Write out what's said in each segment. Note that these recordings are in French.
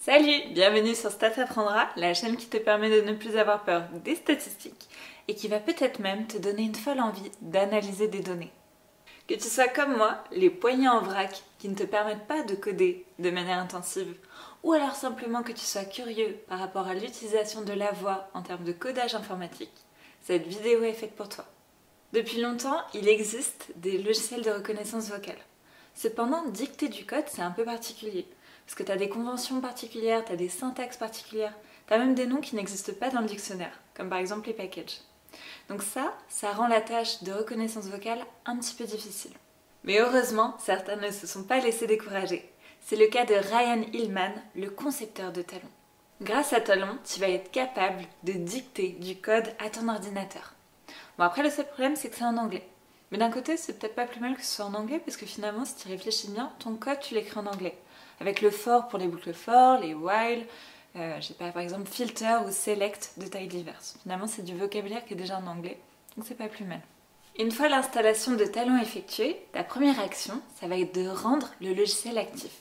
Salut, bienvenue sur Stats Apprendra, la chaîne qui te permet de ne plus avoir peur des statistiques et qui va peut-être même te donner une folle envie d'analyser des données. Que tu sois comme moi, les poignets en vrac qui ne te permettent pas de coder de manière intensive, ou alors simplement que tu sois curieux par rapport à l'utilisation de la voix en termes de codage informatique, cette vidéo est faite pour toi. Depuis longtemps, il existe des logiciels de reconnaissance vocale. Cependant, dicter du code, c'est un peu particulier. Parce que tu as des conventions particulières, tu as des syntaxes particulières, tu as même des noms qui n'existent pas dans le dictionnaire, comme par exemple les packages. Donc ça rend la tâche de reconnaissance vocale un petit peu difficile. Mais heureusement, certains ne se sont pas laissés décourager. C'est le cas de Ryan Hillman, le concepteur de Talon. Grâce à Talon, tu vas être capable de dicter du code à ton ordinateur. Bon, après, le seul problème, c'est que c'est en anglais. Mais d'un côté, c'est peut-être pas plus mal que ce soit en anglais, parce que finalement, si tu réfléchis bien, ton code, tu l'écris en anglais. Avec le for pour les boucles for, les while, par exemple filter ou select de taille diverse. Finalement, c'est du vocabulaire qui est déjà en anglais, donc c'est pas plus mal. Une fois l'installation de Talon effectuée, ta première action, ça va être de rendre le logiciel actif.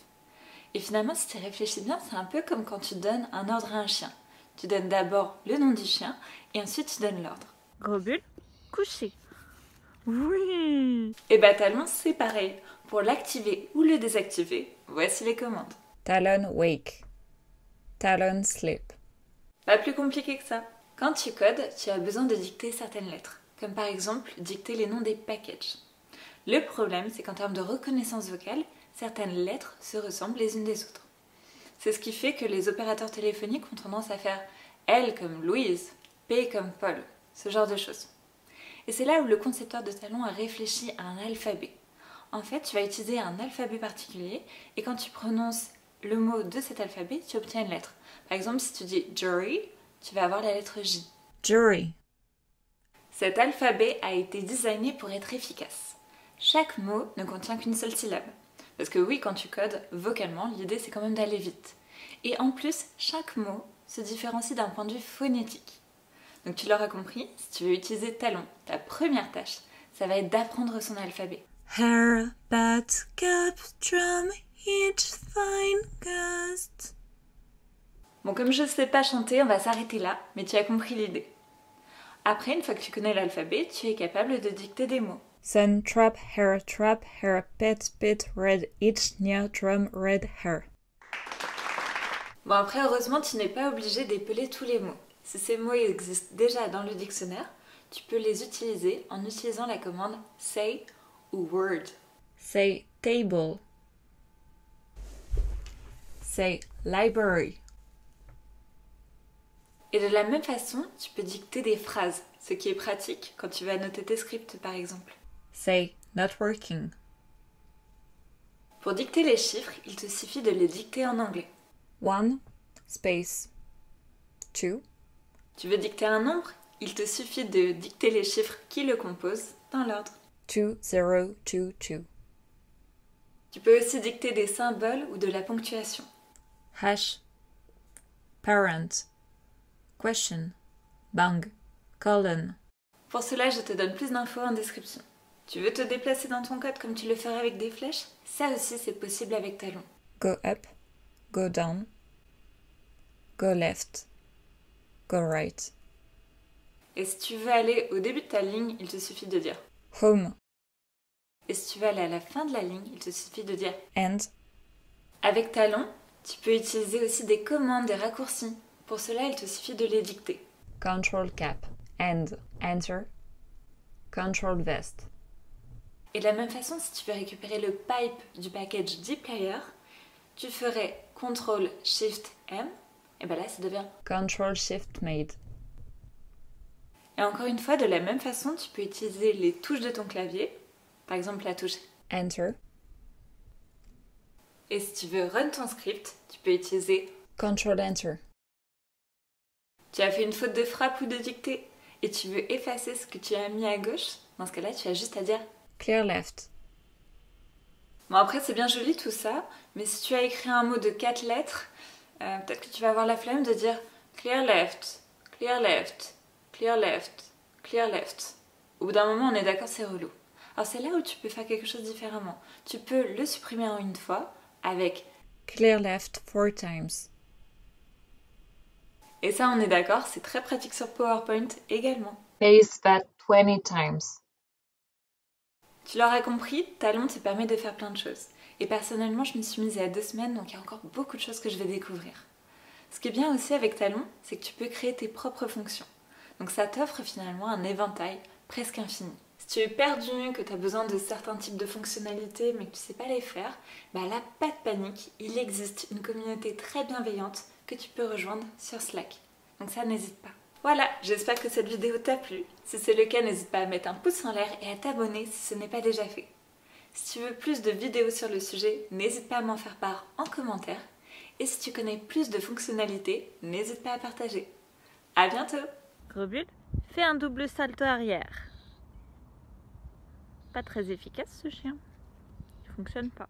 Et finalement, si tu réfléchis bien, c'est un peu comme quand tu donnes un ordre à un chien. Tu donnes d'abord le nom du chien, et ensuite tu donnes l'ordre. Globule, couché. Oui. Et bah Talon, c'est pareil. Pour l'activer ou le désactiver, voici les commandes. Talon wake. Talon sleep. Pas plus compliqué que ça. Quand tu codes, tu as besoin de dicter certaines lettres, comme par exemple dicter les noms des packages. Le problème, c'est qu'en termes de reconnaissance vocale, certaines lettres se ressemblent les unes des autres. C'est ce qui fait que les opérateurs téléphoniques ont tendance à faire L comme Louise, P comme Paul, ce genre de choses. Et c'est là où le concepteur de Talon a réfléchi à un alphabet. En fait, tu vas utiliser un alphabet particulier et quand tu prononces le mot de cet alphabet, tu obtiens une lettre. Par exemple, si tu dis jury, tu vas avoir la lettre J. Jury. Cet alphabet a été designé pour être efficace. Chaque mot ne contient qu'une seule syllabe. Parce que oui, quand tu codes vocalement, l'idée c'est quand même d'aller vite. Et en plus, chaque mot se différencie d'un point de vue phonétique. Donc tu l'auras compris, si tu veux utiliser Talon, ta première tâche, ça va être d'apprendre son alphabet. Hair, bat, cap, drum, each fine gust. Bon, comme je ne sais pas chanter, on va s'arrêter là, mais tu as compris l'idée. Après, une fois que tu connais l'alphabet, tu es capable de dicter des mots. Sun, trap, hair, pet, pit, red, each, near, drum, red, hair. Bon, après, heureusement, tu n'es pas obligé d'épeler tous les mots. Si ces mots existent déjà dans le dictionnaire, tu peux les utiliser en utilisant la commande say ou word. Say table. Say library. Et de la même façon, tu peux dicter des phrases, ce qui est pratique quand tu vas noter tes scripts par exemple. Say not working. Pour dicter les chiffres, il te suffit de les dicter en anglais. 1 space 2. Tu veux dicter un nombre? Il te suffit de dicter les chiffres qui le composent dans l'ordre. 2 0 2 2. Tu peux aussi dicter des symboles ou de la ponctuation. Hash. Parent. Question. Bang. Colon. Pour cela, je te donne plus d'infos en description. Tu veux te déplacer dans ton code comme tu le ferais avec des flèches? Ça aussi, c'est possible avec Talon. Go up. Go down. Go left. Go right. Et si tu veux aller au début de ta ligne, il te suffit de dire Home. Et si tu veux aller à la fin de la ligne, il te suffit de dire End. Avec Talon, tu peux utiliser aussi des commandes, des raccourcis. Pour cela, il te suffit de les dicter. Control cap. End. Enter. Control vest. Et de la même façon, si tu veux récupérer le pipe du package dplyr, tu ferais CTRL SHIFT M, et bien là, ça devient Control shift made. Et encore une fois, de la même façon, tu peux utiliser les touches de ton clavier, par exemple la touche Enter. Et si tu veux run ton script, tu peux utiliser Control enter. Tu as fait une faute de frappe ou de dictée et tu veux effacer ce que tu as mis à gauche, dans ce cas-là, tu as juste à dire Clear left. Bon, après, c'est bien joli tout ça, mais si tu as écrit un mot de 4 lettres, peut-être que tu vas avoir la flemme de dire clear left, clear left, clear left, clear left. Au bout d'un moment, on est d'accord, c'est relou. Alors c'est là où tu peux faire quelque chose différemment. Tu peux le supprimer en une fois avec Clear left 4 times. Et ça, on est d'accord, c'est très pratique sur PowerPoint également. Paste that 20 times. Tu l'auras compris, Talon te permet de faire plein de choses. Et personnellement, je m'y suis mise il y a 2 semaines, donc il y a encore beaucoup de choses que je vais découvrir. Ce qui est bien aussi avec Talon, c'est que tu peux créer tes propres fonctions. Donc ça t'offre finalement un éventail presque infini. Si tu es perdu, que tu as besoin de certains types de fonctionnalités mais que tu ne sais pas les faire, bah là, pas de panique, il existe une communauté très bienveillante que tu peux rejoindre sur Slack. Donc ça, n'hésite pas. Voilà, j'espère que cette vidéo t'a plu. Si c'est le cas, n'hésite pas à mettre un pouce en l'air et à t'abonner si ce n'est pas déjà fait. Si tu veux plus de vidéos sur le sujet, n'hésite pas à m'en faire part en commentaire. Et si tu connais plus de fonctionnalités, n'hésite pas à partager. À bientôt! Grobule, fais un double salto arrière. Pas très efficace ce chien. Il fonctionne pas.